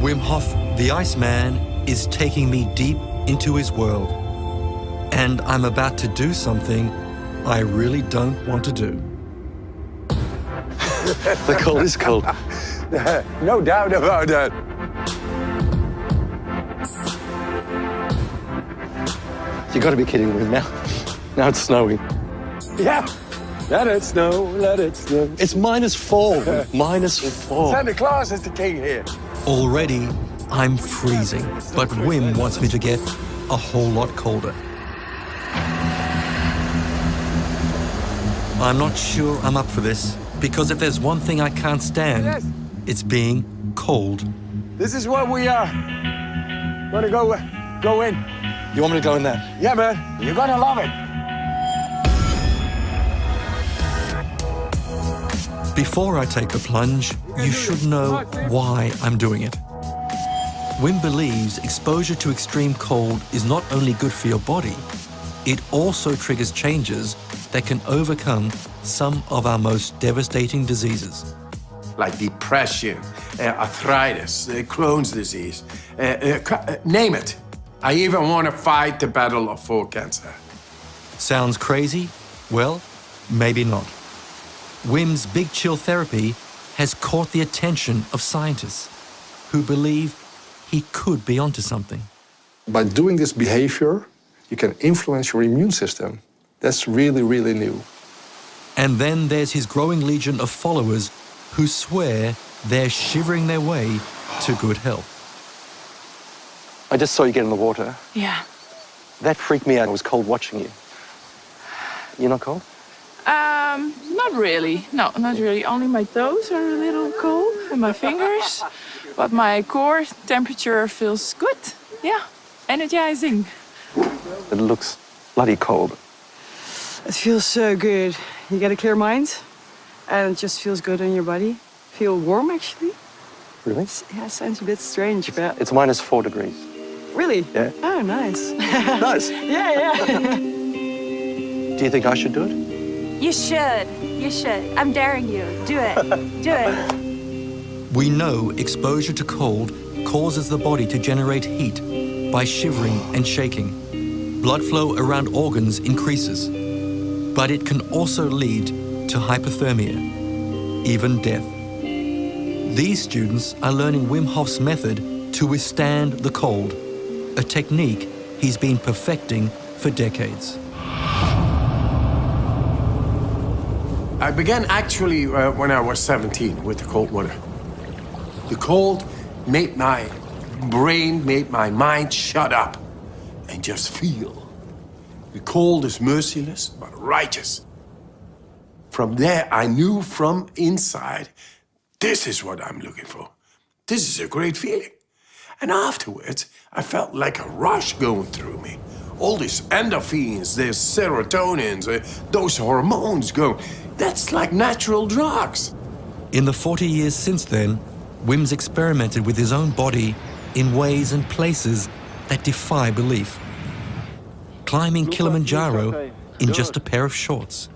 Wim Hof, the Iceman, is taking me deep into his world. And I'm about to do something I really don't want to do. The cold is cold. No doubt about that. You got to be kidding me now. Now it's snowing. Yeah. Let it snow, let it snow. It's -4. -4. Santa Claus is the king here. Already, I'm freezing, but Wim wants me to get a whole lot colder. I'm not sure I'm up for this, because if there's one thing I can't stand, Yes. it's being cold. This is what we are. Wanna go in? You want me to go in there? Yeah, man. You're gonna love it. Before I take the plunge, you should know why I'm doing it. Wim believes exposure to extreme cold is not only good for your body, it also triggers changes that can overcome some of our most devastating diseases. Like depression, arthritis, Crohn's disease, name it. I even want to fight the battle for cancer. Sounds crazy? Well, maybe not. Wim's Big Chill therapy has caught the attention of scientists who believe he could be onto something. By doing this behavior, you can influence your immune system. That's really, really new. And then there's his growing legion of followers who swear they're shivering their way to good health. I just saw you get in the water. Yeah. That freaked me out. I was cold watching you. You're not cold? Not really. No, not really. Only my toes are a little cold and my fingers. But my core temperature feels good. Yeah, energizing. It looks bloody cold. It feels so good. You get a clear mind, and it just feels good in your body. Feel warm, actually. Really? Yeah, sounds a bit strange, but... It's -4 degrees. Really? Yeah. Oh, nice. Nice. Yeah. Do you think I should do it? You should. You should. I'm daring you. Do it. Do it. We know exposure to cold causes the body to generate heat by shivering and shaking. Blood flow around organs increases, but it can also lead to hypothermia, even death. These students are learning Wim Hof's method to withstand the cold, a technique he's been perfecting for decades. I began actually when I was 17 with the cold water. The cold made my brain, made my mind shut up and just feel. The cold is merciless but righteous. From there, I knew from inside, this is what I'm looking for. This is a great feeling. And afterwards, I felt like a rush going through me. All these endorphins, there's serotonins, those hormones go. That's like natural drugs. In the 40 years since then, Wim's experimented with his own body in ways and places that defy belief. Climbing Kilimanjaro in just a pair of shorts.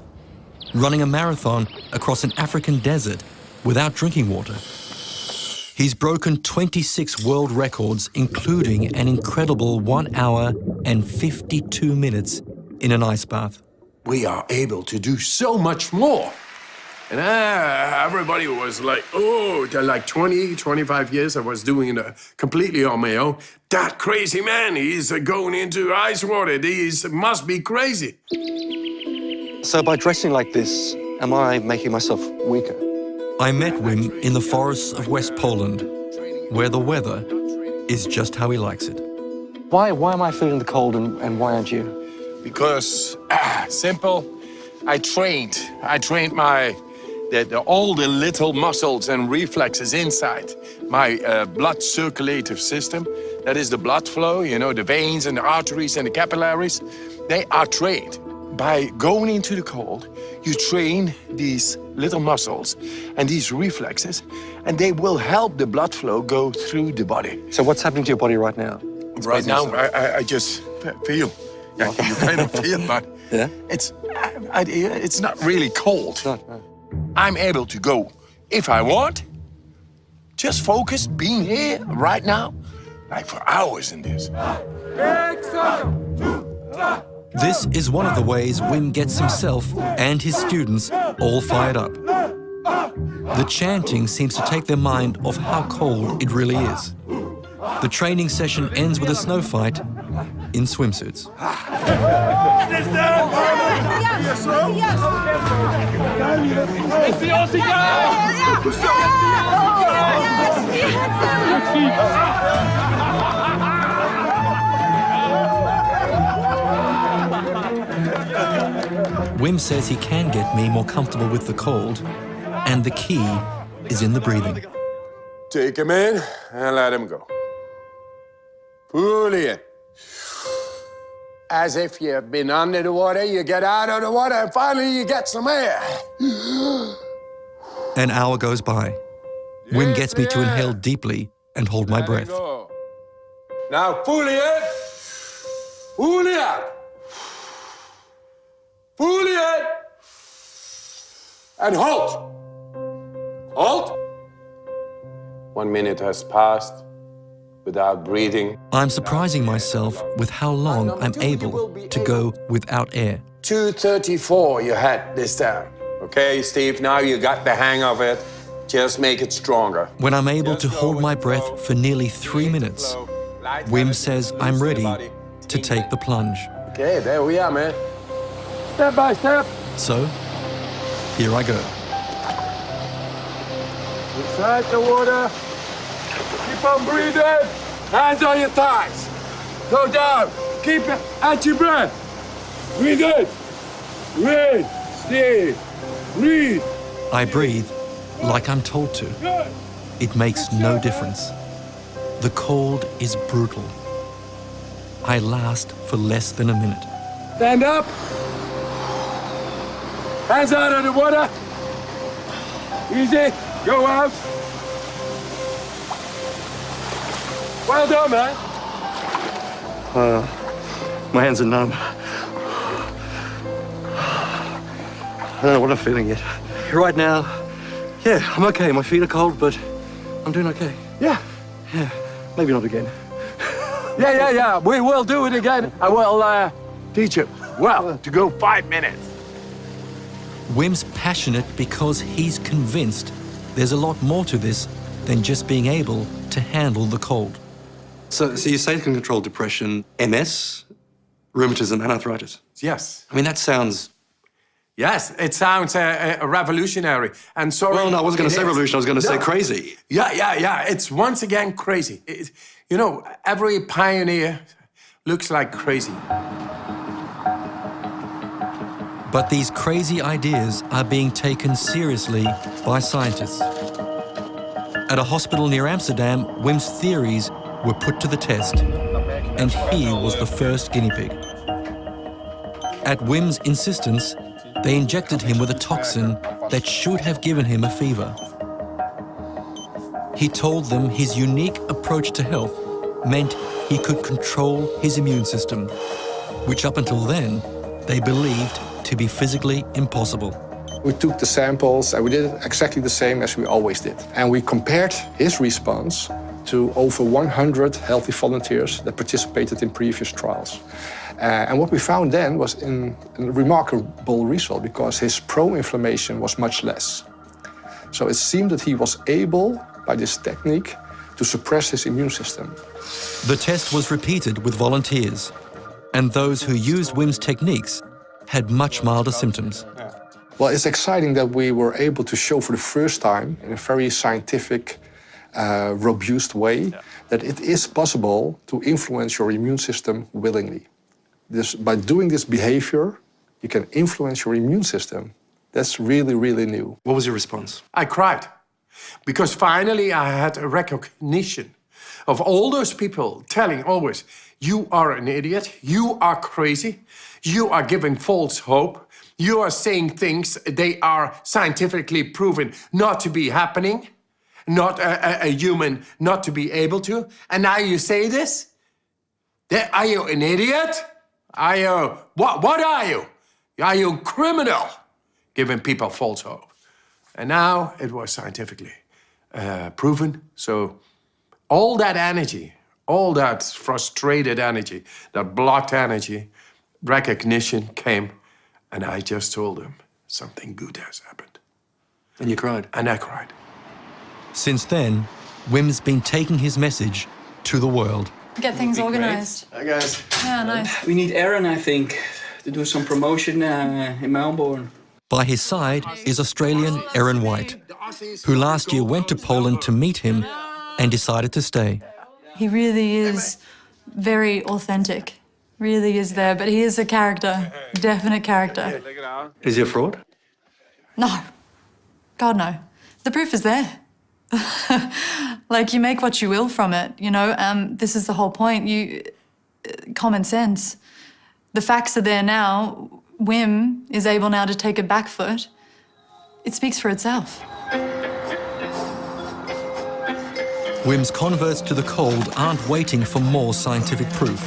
Running a marathon across an African desert without drinking water. He's broken 26 world records, including an incredible 1 hour and 52 minutes in an ice bath. We are able to do so much more. And everybody was like, oh, like 20, 25 years I was doing it completely on my own. That crazy man, he's going into ice water. He must be crazy. So by dressing like this, am I making myself weaker? I met Wim in the forests of West Poland, where the weather is just how he likes it. Why am I feeling the cold and why aren't you? Because, simple, I trained all the little muscles and reflexes inside my blood circulative system. That is the blood flow, you know, the veins and the arteries and the capillaries. They are trained. By going into the cold, you train these little muscles and these reflexes, and they will help the blood flow go through the body. So what's happening to your body right now? Right now, I just feel. Yeah, you kind of feel, but Yeah? it's not really cold. No. I'm able to go if I want, Just focus, being here, right now, like for hours in this. This is one of the ways Wim gets himself and his students all fired up. The chanting seems to take their mind off how cold it really is. The training session ends with a snow fight in swimsuits. Wim says he can get me more comfortable with the cold, and the key is in the breathing. Take him in and let him go. Fully in. As if you've been under the water, you get out of the water, and finally you get some air. An hour goes by. Wim gets me to inhale deeply and hold my breath. Now fully in, fully out. Fully in, and halt. Halt. 1 minute has passed without breathing. I'm surprising myself with how long I'm able to go without air. 2:34 you had this time. Okay, Steve, now you got the hang of it. Just make it stronger. When I'm able to hold my breath for nearly 3 minutes, Wim says I'm ready to take the plunge. Okay, there we are, man. Step by step. So, here I go. Inside the water. Keep on breathing. Hands on your thighs. Go down. Keep it at your breath. Breathe in. Breathe. Stay. Breathe. I breathe like I'm told to. Good. It makes no difference. The cold is brutal. I last for less than a minute. Stand up. Hands out of the water. Easy. Go out. Well done, man. My hands are numb. I don't know what I'm feeling yet. Right now, yeah, I'm okay. My feet are cold, but I'm doing okay. Yeah. Yeah, maybe not again. Yeah. We will do it again. I will teach you well to go 5 minutes. Wim's passionate because he's convinced there's a lot more to this than just being able to handle the cold. So you say it can control depression, MS, rheumatism, and arthritis. Yes. I mean, that sounds... Yes, it sounds revolutionary. And sorry. Well, no, I wasn't going it to say is. revolution. I was going to say No. crazy. Yeah. It's once again crazy. You know, every pioneer looks like crazy. But these crazy ideas are being taken seriously by scientists. At a hospital near Amsterdam, Wim's theories were put to the test, and he was the first guinea pig. At Wim's insistence, they injected him with a toxin that should have given him a fever. He told them his unique approach to health meant he could control his immune system, which up until then, they believed to be physically impossible. We took the samples and we did it exactly the same as we always did. And we compared his response to over 100 healthy volunteers that participated in previous trials. And what we found then was a remarkable result because his pro-inflammation was much less. So it seemed that he was able, by this technique, to suppress his immune system. The test was repeated with volunteers, and those who used Wim's techniques had much milder symptoms. Well, it's exciting that we were able to show for the first time, in a very scientific, robust way, that it is possible to influence your immune system willingly. By doing this behavior, you can influence your immune system. That's really, really new. What was your response? I cried because finally I had a recognition of all those people telling always, you are an idiot, you are crazy, you are giving false hope, you are saying things they are scientifically proven not to be happening, not a human not to be able to, and now you say this? Are you an idiot? Are you, what are you? Are you a criminal? Giving people false hope. And now it was scientifically proven. So all that energy, all that frustrated energy, that blocked energy, recognition came, and I just told him something good has happened. And you cried? And I cried. Since then, Wim's been taking his message to the world. Get things organized. Hi, guys. Yeah, nice. We need Aaron, I think, to do some promotion in Melbourne. By his side is Australian Aaron White, who last year went to Poland to meet him and decided to stay. He really is very authentic. Really is there, but he is a character, definite character. Is he a fraud? No. God, no. The proof is there. Like, you make what you will from it, you know? This is the whole point. Common sense. The facts are there now. Wim is able now to take a back foot. It speaks for itself. Wim's converts to the cold aren't waiting for more scientific proof.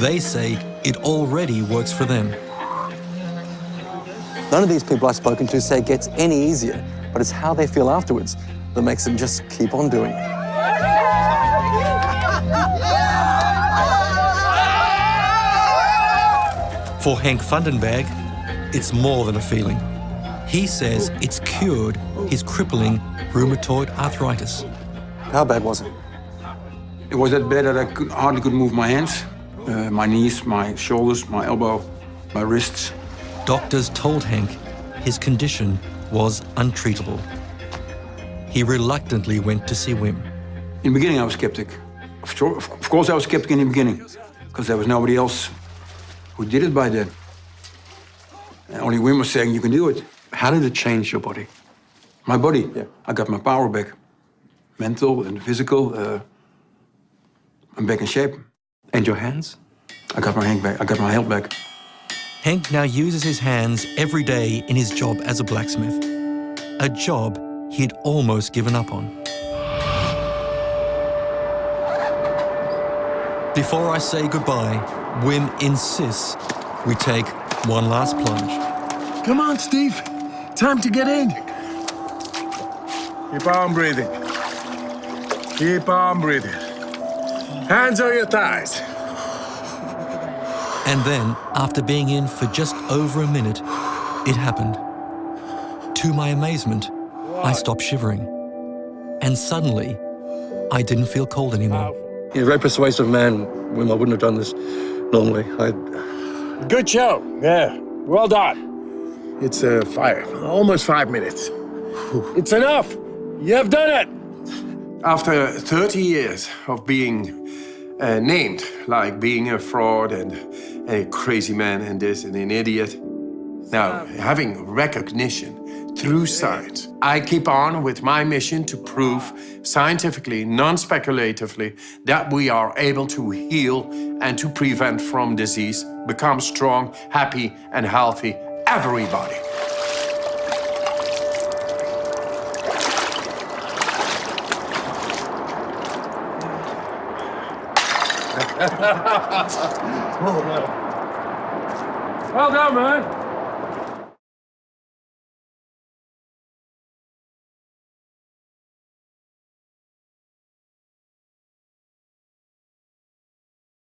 They say it already works for them. None of these people I've spoken to say it gets any easier, but it's how they feel afterwards that makes them just keep on doing it. For Henk Vandenberg, it's more than a feeling. He says it's cured his crippling rheumatoid arthritis. How bad was it? It was that bad that I hardly could move my hands, my knees, my shoulders, my elbow, my wrists. Doctors told Henk his condition was untreatable. He reluctantly went to see Wim. In the beginning, I was skeptic. Of course, I was skeptic in the beginning, because there was nobody else who did it by then. And only Wim was saying, you can do it. How did it change your body? My body? Yeah. I got my power back. Mental and physical. I'm back in shape. And your hands? I got my hand back. I got my health back. Henk now uses his hands every day in his job as a blacksmith, a job he'd almost given up on. Before I say goodbye, Wim insists we take one last plunge. Come on, Steve. Time to get in. Keep on breathing. Keep on breathing. Hands on your thighs. And then, after being in for just over a minute, it happened. To my amazement, I stopped shivering. And suddenly, I didn't feel cold anymore. You're a very persuasive man, Wim. I wouldn't have done this normally. Good show. Yeah. Well done. It's almost 5 minutes. It's enough. You have done it. After 30 years of being named, like being a fraud and a crazy man and this and an idiot, now having recognition through science, I keep on with my mission to prove scientifically, non-speculatively, that we are able to heal and to prevent from disease, become strong, happy, and healthy, everybody. Well done, man.